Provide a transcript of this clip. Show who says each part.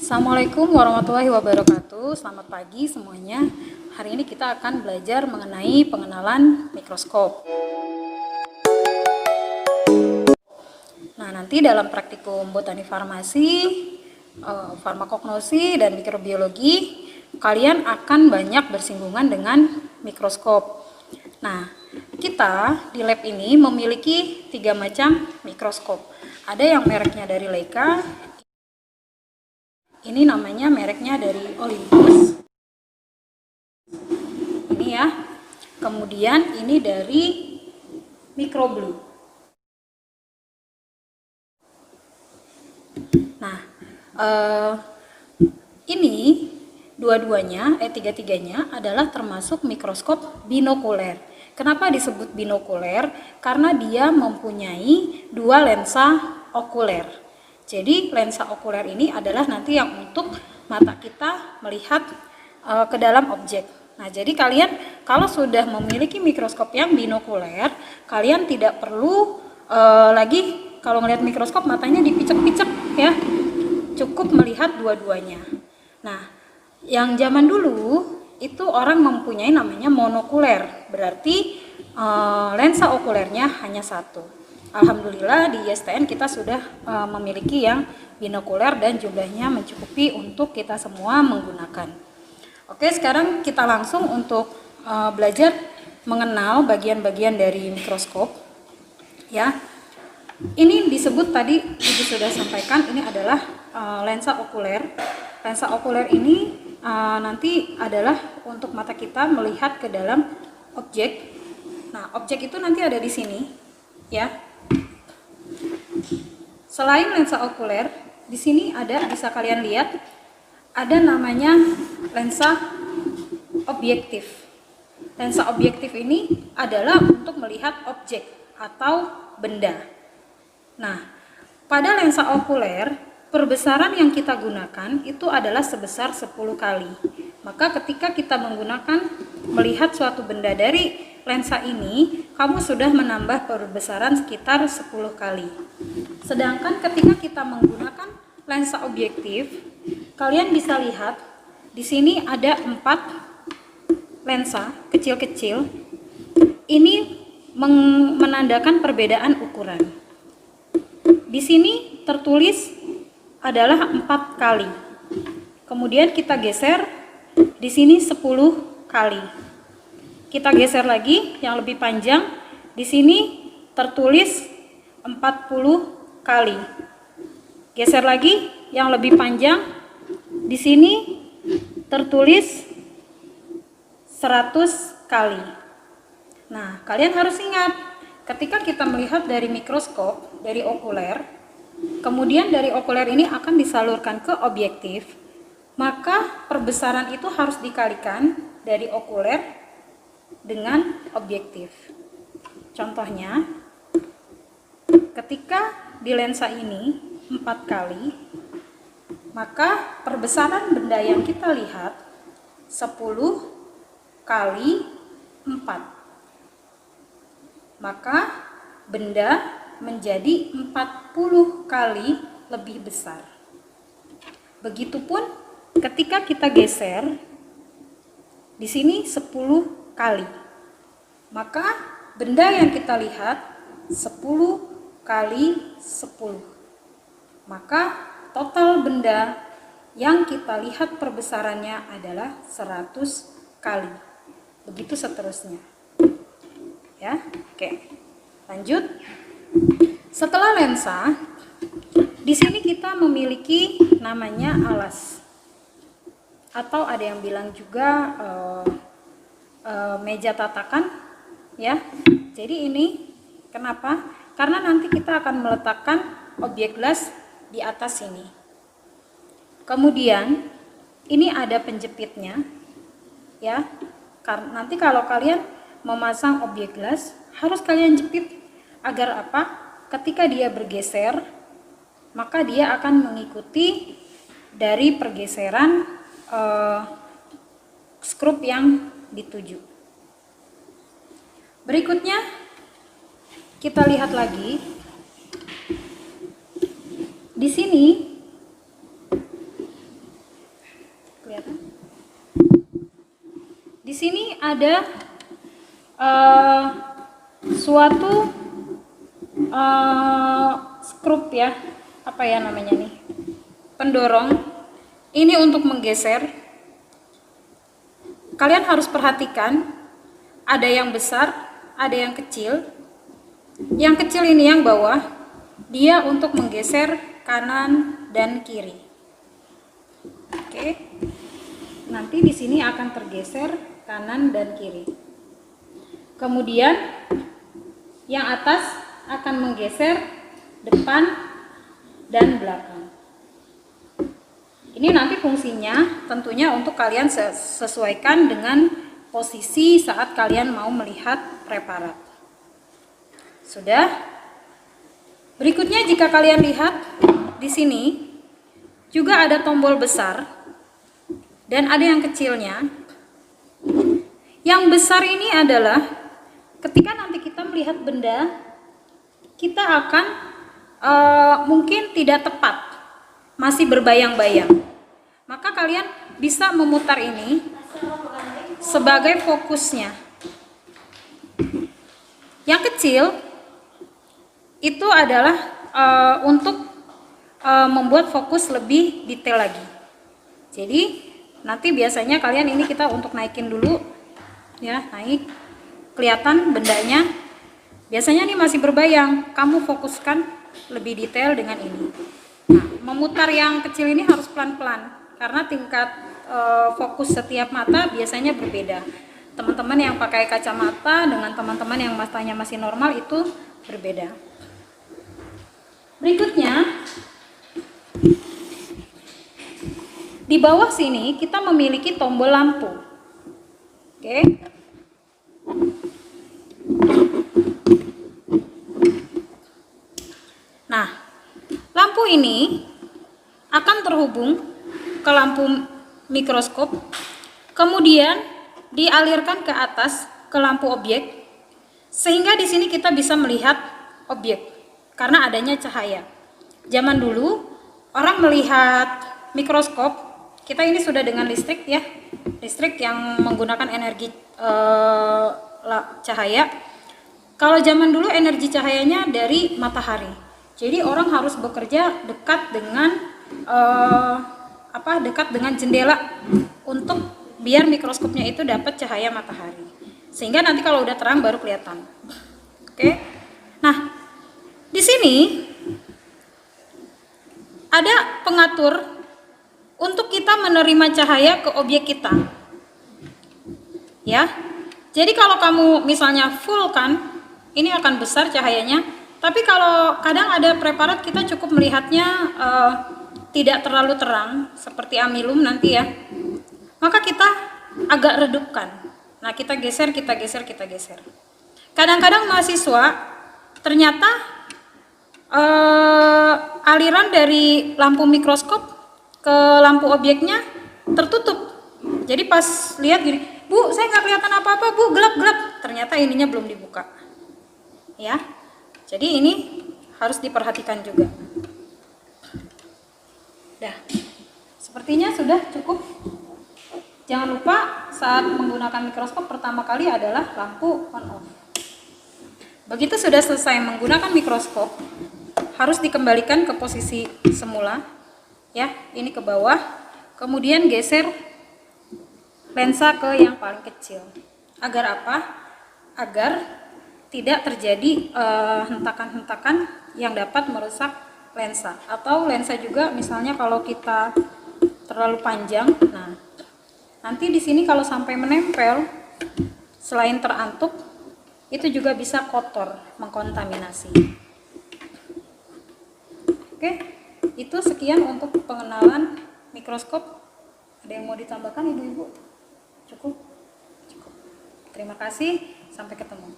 Speaker 1: Assalamualaikum warahmatullahi wabarakatuh. Selamat pagi semuanya. Hari ini kita akan belajar mengenai pengenalan mikroskop. Nah, nanti dalam praktikum botani farmasi, farmakognosi, dan mikrobiologi, kalian akan banyak bersinggungan dengan mikroskop. Nah, kita di lab ini memiliki 3 macam mikroskop. Ada yang mereknya dari Leica. Ini namanya mereknya dari Olympus. Ini ya. Kemudian ini dari Microblue. Nah, ini dua-duanya, tiga-tiganya adalah termasuk mikroskop binokuler. Kenapa disebut binokuler? Karena dia mempunyai 2 lensa okuler. Jadi lensa okuler ini adalah nanti yang untuk mata kita melihat ke dalam objek. Nah, jadi kalian kalau sudah memiliki mikroskop yang binokuler, kalian tidak perlu lagi kalau melihat mikroskop matanya dipicek-picek ya. Cukup melihat dua-duanya. Nah, yang zaman dulu itu orang mempunyai namanya monokuler. Berarti lensa okulernya hanya 1. Alhamdulillah di ISTN kita sudah memiliki yang binokuler dan jumlahnya mencukupi untuk kita semua menggunakan. Oke, sekarang kita langsung untuk belajar mengenal bagian-bagian dari mikroskop. Ya, ini disebut tadi Ibu sudah sampaikan ini adalah lensa okuler. Lensa okuler ini nanti adalah untuk mata kita melihat ke dalam objek. Nah, objek itu nanti ada di sini, ya. Selain lensa okuler, di sini ada, bisa kalian lihat, ada namanya lensa objektif. Lensa objektif ini adalah untuk melihat objek atau benda. Nah, pada lensa okuler, perbesaran yang kita gunakan itu adalah sebesar 10 kali. Maka ketika kita melihat suatu benda dari lensa ini, kamu sudah menambah perbesaran sekitar 10 kali. Sedangkan ketika kita menggunakan lensa objektif, kalian bisa lihat di sini ada 4 lensa kecil-kecil. Ini menandakan perbedaan ukuran. Di sini tertulis adalah 4 kali. Kemudian kita geser, di sini 10 kali. Kita geser lagi yang lebih panjang, di sini tertulis 40 kali. Geser lagi yang lebih panjang, di sini tertulis 100 kali. Nah, kalian harus ingat, ketika kita melihat dari mikroskop, dari okuler, kemudian dari okuler ini akan disalurkan ke objektif, maka perbesaran itu harus dikalikan dari okuler dengan objektif. Contohnya, ketika di lensa ini 4 kali, maka perbesaran benda yang kita lihat 10 kali 4. Maka benda menjadi 40 kali lebih besar. Begitupun ketika kita geser, di sini 10 kali, maka benda yang kita lihat 10 kali 10, maka total benda yang kita lihat perbesarannya adalah 100 kali. Begitu seterusnya ya. Oke, lanjut. Setelah lensa, di sini kita memiliki namanya alas, atau ada yang bilang juga meja tatakan ya. Jadi ini kenapa? Karena nanti kita akan meletakkan objek gelas di atas sini. Kemudian ini ada penjepitnya ya. Karena nanti kalau kalian memasang objek gelas harus kalian jepit agar apa? Ketika dia bergeser, maka dia akan mengikuti dari pergeseran skrup yang dituju. Berikutnya kita lihat lagi di sini Di sini ada suatu skrup ya, apa ya namanya nih, pendorong. Ini untuk menggeser. Kalian harus perhatikan, ada yang besar, ada yang kecil. Yang kecil ini yang bawah, dia untuk menggeser kanan dan kiri. Oke. Nanti di sini akan tergeser kanan dan kiri. Kemudian yang atas akan menggeser depan dan belakang. Ini nanti fungsinya tentunya untuk kalian sesuaikan dengan posisi saat kalian mau melihat preparat. Sudah? Berikutnya jika kalian lihat di sini juga ada tombol besar dan ada yang kecilnya. Yang besar ini adalah ketika nanti kita melihat benda, kita akan mungkin tidak tepat, masih berbayang-bayang. Maka kalian bisa memutar ini sebagai fokusnya. Yang kecil itu adalah untuk membuat fokus lebih detail lagi. Jadi nanti biasanya kalian ini kita untuk naikin dulu ya, naik, kelihatan bendanya. Biasanya ini masih berbayang, kamu fokuskan lebih detail dengan ini. Nah, memutar yang kecil ini harus pelan-pelan karena tingkat fokus setiap mata biasanya berbeda. Teman-teman yang pakai kacamata dengan teman-teman yang matanya masih normal itu berbeda. Berikutnya, di bawah sini kita memiliki tombol lampu. Oke. Nah, lampu ini akan terhubung ke lampu mikroskop, kemudian dialirkan ke atas ke lampu objek, sehingga di sini kita bisa melihat objek karena adanya cahaya. Zaman dulu orang melihat mikroskop, kita ini sudah dengan listrik ya, listrik yang menggunakan energi cahaya. Kalau zaman dulu energi cahayanya dari matahari, jadi orang harus bekerja dekat dengan dekat dengan jendela untuk biar mikroskopnya itu dapat cahaya matahari, sehingga nanti kalau udah terang baru kelihatan. Oke. Nah, di sini ada pengatur untuk kita menerima cahaya ke objek kita. Ya. Jadi kalau kamu misalnya full kan, ini akan besar cahayanya. Tapi kalau kadang ada preparat kita cukup melihatnya tidak terlalu terang seperti amilum nanti ya, maka kita agak redupkan. Nah, kita geser. Kadang-kadang mahasiswa ternyata aliran dari lampu mikroskop ke lampu objeknya tertutup. Jadi pas lihat gini, Bu, saya nggak kelihatan apa-apa, Bu, gelap-gelap. Ternyata ininya belum dibuka. Ya, jadi ini harus diperhatikan juga. Dah, sepertinya sudah cukup. Jangan lupa saat menggunakan mikroskop pertama kali adalah lampu on off. Begitu sudah selesai menggunakan mikroskop, harus dikembalikan ke posisi semula. Ya, ini ke bawah. Kemudian geser lensa ke yang paling kecil. Agar apa? Agar tidak terjadi hentakan-hentakan yang dapat merusak lensa. Atau lensa juga misalnya kalau kita terlalu panjang, nah nanti di sini kalau sampai menempel, selain terantuk, itu juga bisa kotor, mengkontaminasi. Oke, itu sekian untuk pengenalan mikroskop. Ada yang mau ditambahkan, Ibu-ibu? Cukup? Cukup. Terima kasih, sampai ketemu.